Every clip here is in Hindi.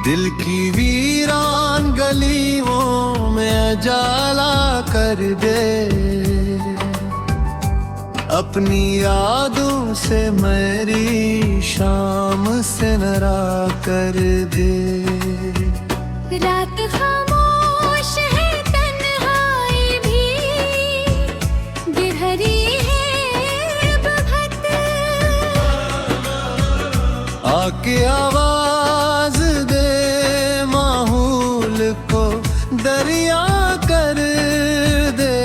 दिल की वीरान गलियों में उजाला कर दे, अपनी यादों से मेरी शाम से नरा कर दे। रात खामोश है, तन्हाई भी गिरहरी है बहुत, आके आवाज दे माहौल को दरिया कर दे।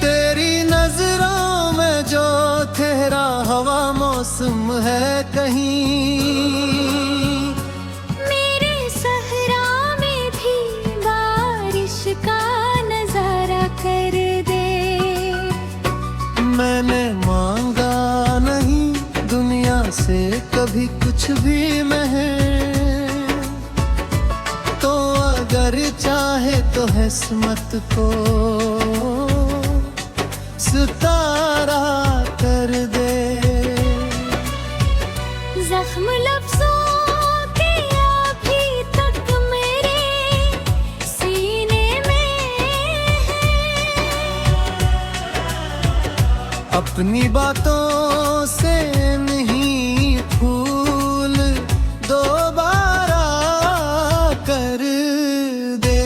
तेरी नजरों में जो ठहरा हवा मौसम है कहीं, मेरे सहरा में भी बारिश का नजारा कर दे। मैंने मांगा नहीं दुनिया से कभी कुछ भी महज, तो अगर चाहे तो किस्मत को सितारा कर दे। जख्म लफ्जों के अभी तक मेरे सीने में है, अपनी बातों से नहीं फूल दोबारा कर दे।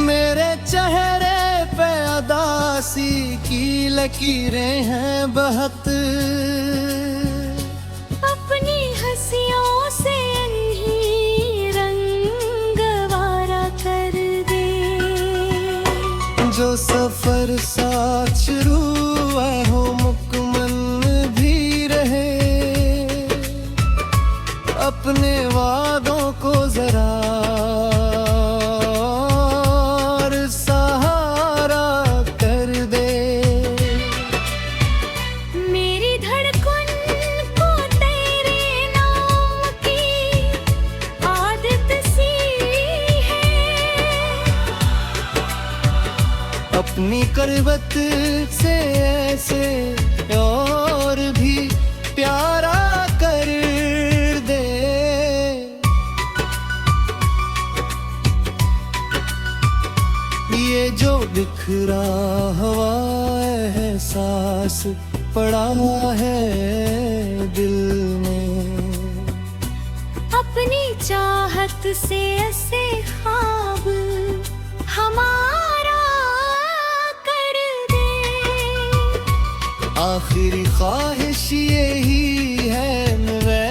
मेरे चेहरे पे उदासी की लकीरें हैं बहुत, अपनी हंसियों से इन्हीं रंगवारा कर दे। जो सफर साथ शुरू हो मुकम्मल भी रहे, अपने वादों को जरा और सहारा कर दे। मेरी धड़कन को तेरे नाम की आदत सी है, अपनी करवत से ऐसे और भी प्यारा कर दे। ये जो बिखरा हुआ एहसास पड़ा है दिल में, अपनी चाहत से ऐसे ख्वाब हमारा कर दे। आखिरी ख्वाहिश यही है वे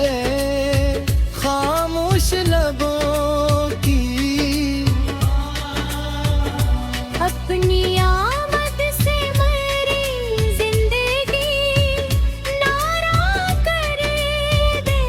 खामोश लबों की, अपनी आमद से मेरी जिंदगी नारा कर दे।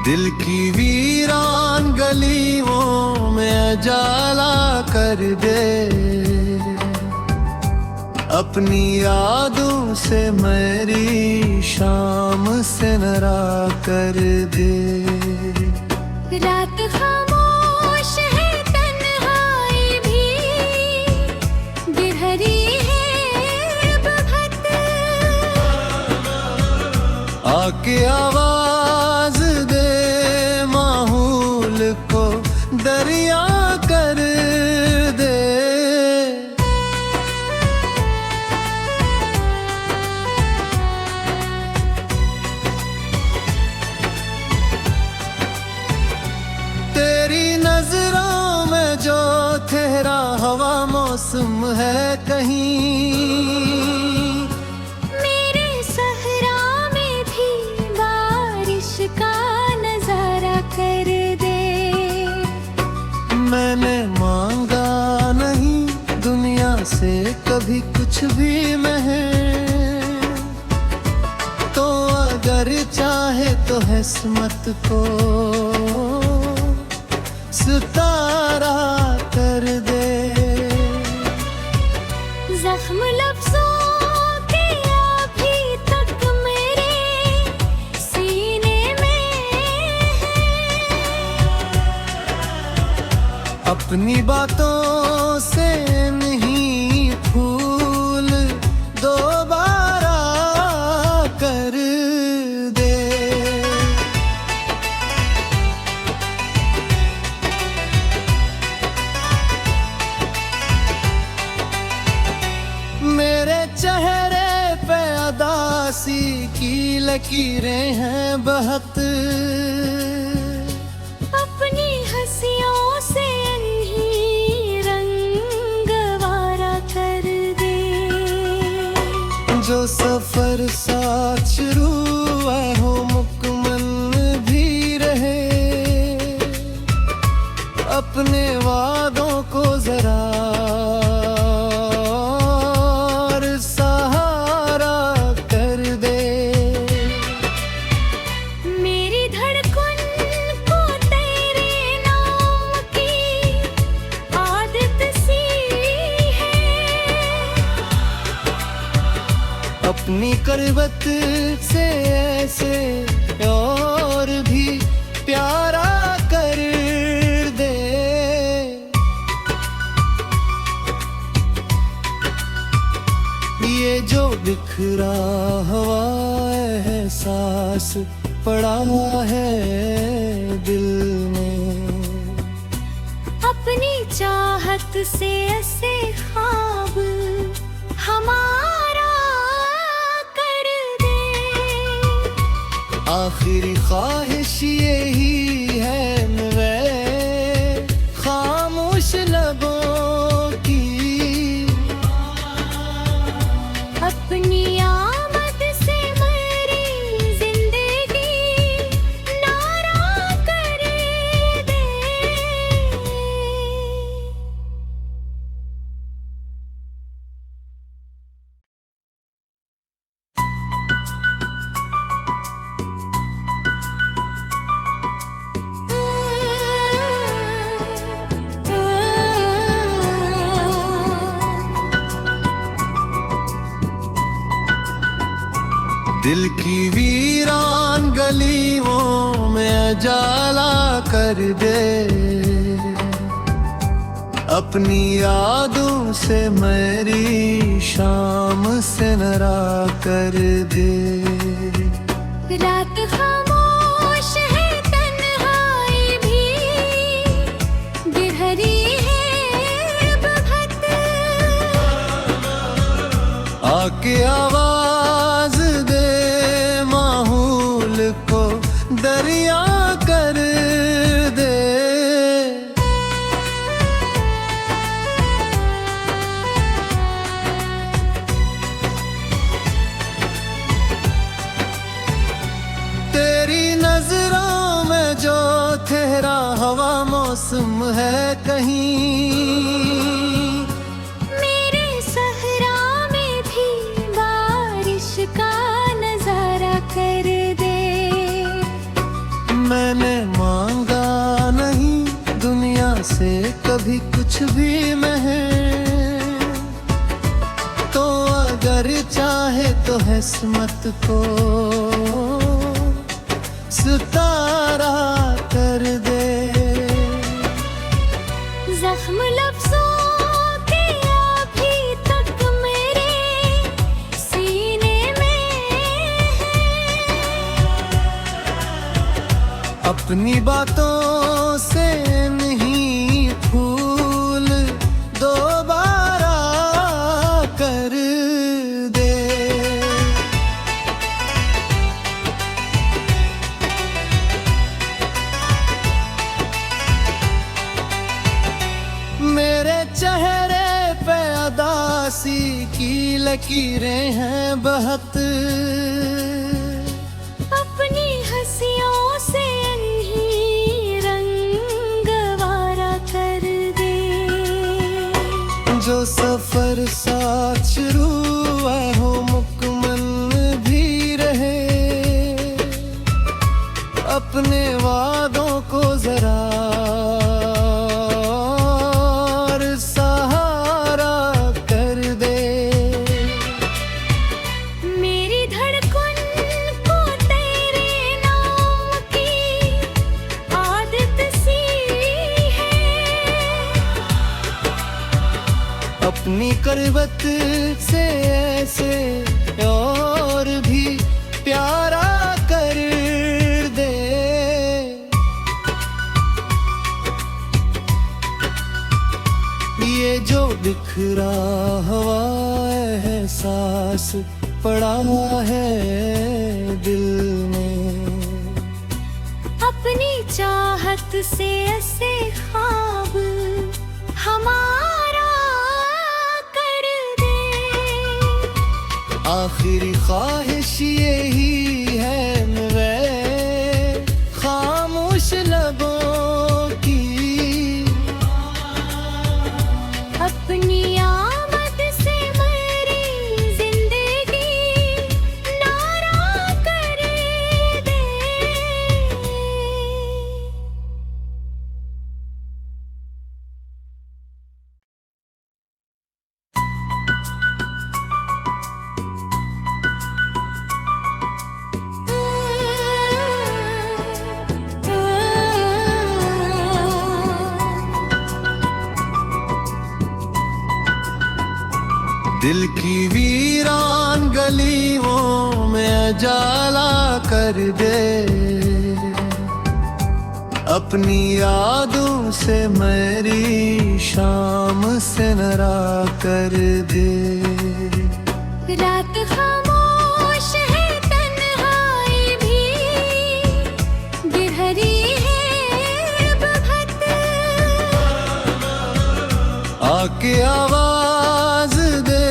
दिल की वीरान गलियों में उजाला कर दे, अपनी यादों से मेरी शाम से नरा कर दे। रात खामोश है, तन्हाई भी गिरहरी है बहुत, आके आवाज दे माहौल को दरिया कर दे। तेरी नजरों में जो ठहरा हवा मौसम है कहीं, मेरे सहरा में भी बारिश का नजारा कर दे। मैंने कभी कुछ भी महे, तो अगर चाहे तो किस्मत को सितारा कर दे। जख्म लफ्जों के अभी तक मेरे सीने में है, अपनी बातों से नहीं फूल दोबारा कर दे। मेरे चेहरे पे अदासी की लकीरें हैं बहुत, अपनी हंसियों से इन्हीं रंग वारा कर दे। जो सफर साथ शुरू हो मुकम्मल भी रहे, अपने वादों को जरा और सहारा कर दे। मेरी धड़कन को तेरे नाम की आदत सी है, अपनी करवत से ऐसे और भी प्यारा कर दे। ये जो बिखरा हुआ एहसास पड़ा है दिल में, अपनी चाहत से ऐसे ख्वाब हमारा कर दे। आखिरी ख्वाहिश यही है वे खामोश लबों की, अपनी आमद से मेरी जिंदगी नारा कर दे। दिल की वीरान गलियों में उजाला कर दे, अपनी यादों से मेरी शाम से नरा कर दे। रात खामोश है, तन्हाई भी गहरी है बहुत, आके आवाज दे माहौल को दरिया कर दे। तेरी नजरों में जो ठहरा हवा मौसम है कहीं, मेरे सहरा में भी बारिश का नजारा कर दे। मैंने मांगा नहीं दुनिया से कभी कुछ भी महे, तो अगर चाहे तो किस्मत को सितारा कर दे। जख्म लफ्जों के अभी तक मेरे सीने में है, अपनी बातों से नहीं फूल दोबारा कर दे। मेरे चेहरे पे अदासी की लकीरें हैं बहुत, अपनी हंसियों से इन्हीं रंग वारा कर दे। जो सफर सा अपनी करवत से ऐसे और भी प्यारा कर दे। ये जो बिखरा हुआ एहसास पड़ा है दिल में, अपनी चाहत से ऐसे ख्वाब हमारा कर दे। आखिरी ख्वाहिश यही है वे खामोश लबों की, अपनी आमद से मेरी जिंदगी नारा कर दे। दिल की वीरान गलियों में उजाला कर दे। अपनी यादों से मेरी शाम से नरा कर दे। रात खामोश है, तन्हाई भी गिरहरी है बहत। आके आवाज दे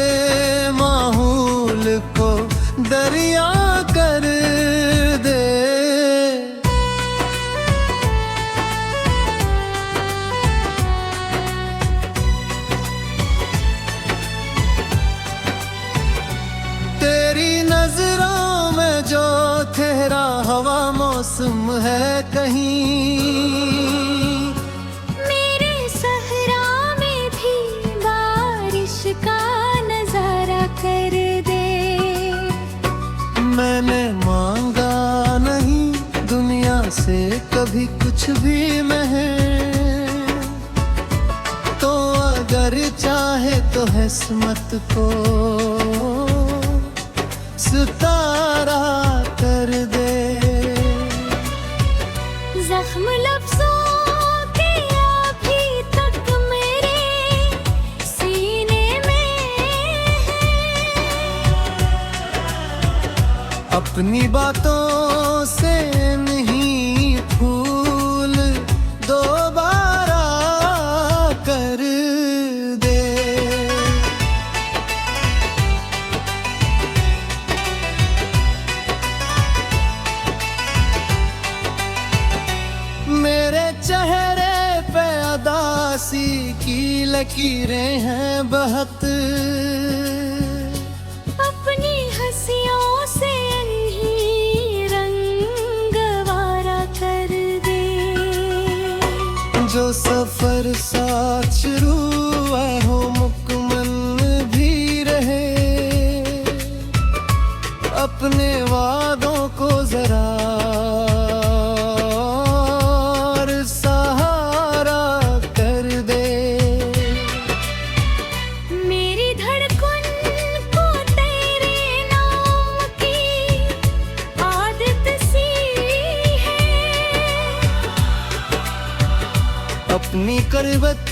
माहौल को दरिया कर दे। तेरी नजरों में जो ठहरा हवा मौसम है कहीं, मेरे सहरा में भी बारिश का नजारा कर दे। मैंने मांगा नहीं दुनिया से कभी कुछ भी महर, तो अगर चाहे तो किस्मत को सितारा कर दे। जख्म लफ्जों के अभी तक मेरे सीने में है। अपनी बातों से नहीं फूल दोबारा कर दे। मेरे चेहरे पे अदासी की लकीरें हैं बहुत, अपनी हंसियों से इन्हीं रंगवारा कर दे। जो सफर साथ शुरू हो मुकम्मल भी रहे। अपने वादों को जरा और सहारा कर दे। मेरी धड़कन को तेरे नाम की आदत सी है। अपनी करवत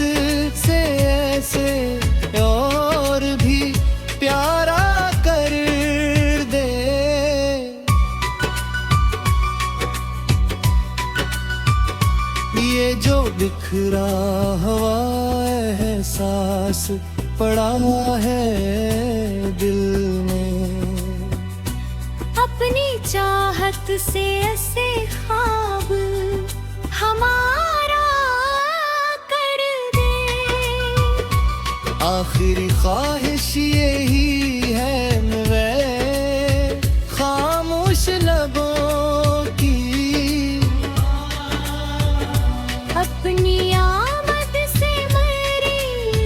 से ऐसे और भी प्यारा कर दे। ये जो बिखरा हुआ एहसास पड़ा है दिल में, अपनी चाहत से ऐसे ख्वाब हमारा कर दे। आखिरी ख्वाहिश यही है वे खामोश लबों की, अपनी आमद से मेरी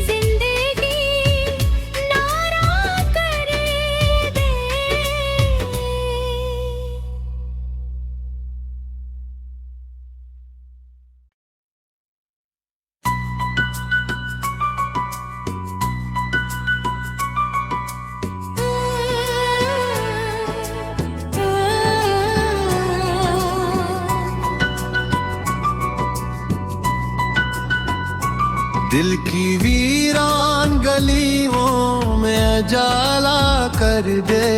जिंदगी नारा कर दे। दिल की वीरान गलियों में उजाला कर दे,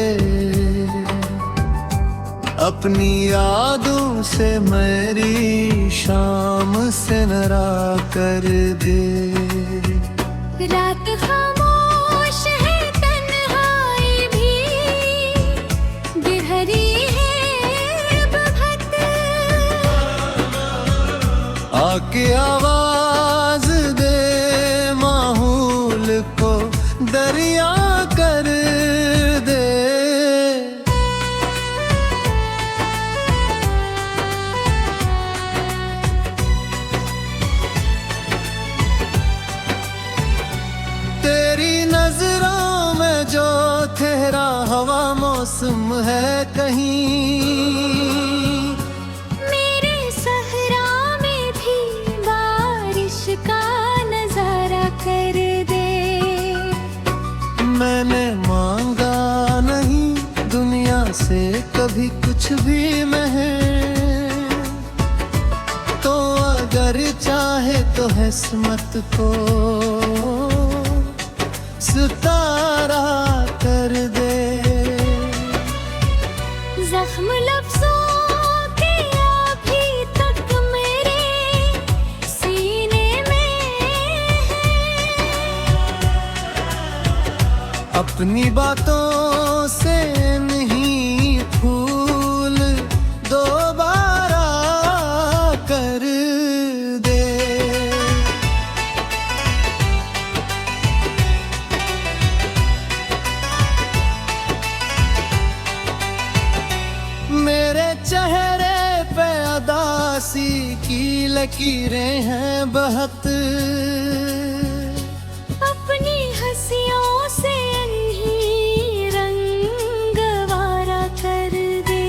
अपनी यादों से मेरी शाम से नारा कर दे। रात खामोश है, तन्हाई भी गिरहरी है बहुत, आके आवाज दे माहौल को दरिया कर दे। तेरी नजरों में जो तेरा हवा मौसम है कहीं, मेरे सहरा में भी बारिश का नजारा कर दे। मैंने मांगा नहीं दुनिया से कभी कुछ भी महर, तो अगर चाहे तो किस्मत को सितारा कर दे। जख्म लफ्जों के अभी तक मेरे सीने में है, अपनी बातों से नहीं फूल दोबारा कर दे। मेरे चेहरे पे उदासी की लकीरें हैं बहुत, अपनी हंसियों से इन्हीं रंगवारा कर दे।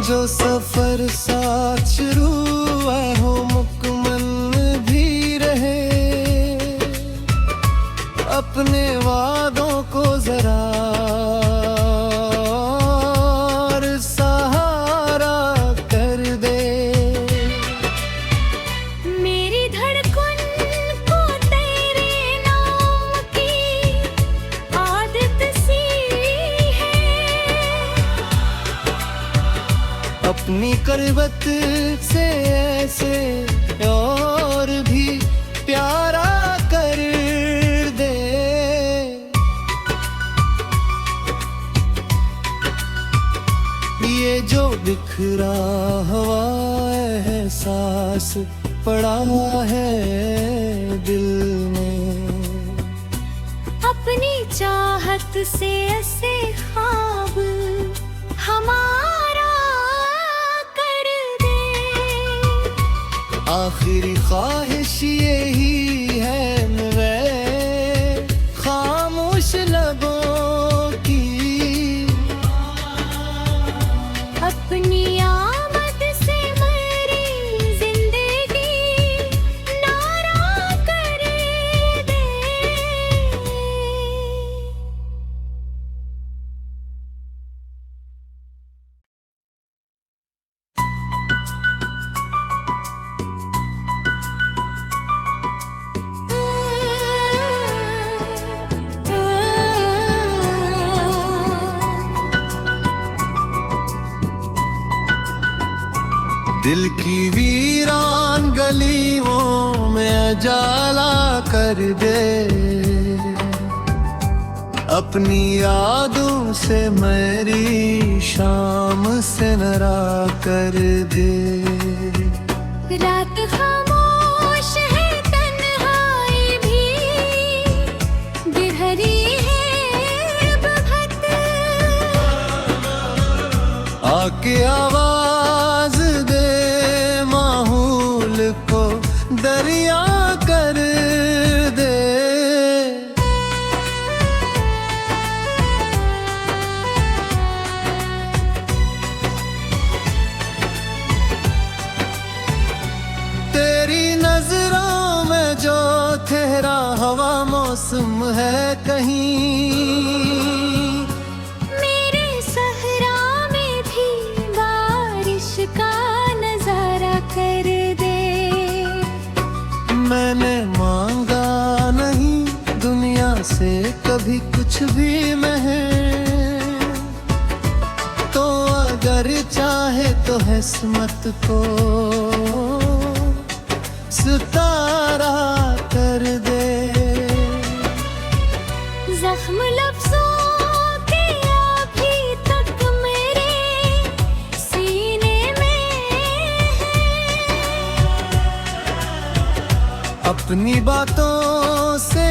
जो सफर साथ शुरू हुआ हो मुकम्मल भी रहे, अपने वादों को जरा और सहारा कर दे। मेरी धड़कन को तेरे नाम की आदत सी है, अपनी करवत से ऐसे और भी प्यारा कर दे। ये जो बिखरा हुआ एहसास पड़ा है दिल में, अपनी चाहत से ऐसे ख्वाब हमारा कर दे। आखिरी ख्वाहिश यही है मेरे खामोश लबों की, अपनी आमद से मेरी जिंदगी नारा कर दे। दिल की वीरान गलियों में उजाला कर दे, अपनी यादों से मेरी शाम से नारा कर दे। रात खामोश है, तन्हाई भी गिरहरी है बहुत, आके आवाज दे माहौल को दरिया कर दे। तेरी नजरों में जो तेरा हवा मौसम है कहीं, मेरे सहरा में भी बारिश का नजारा कर दे। मैंने कभी कुछ भी महर, तो अगर चाहे तो किस्मत को सितारा कर दे। जख्म लफ्जों के अभी तक मेरे सीने में है। अपनी बातों से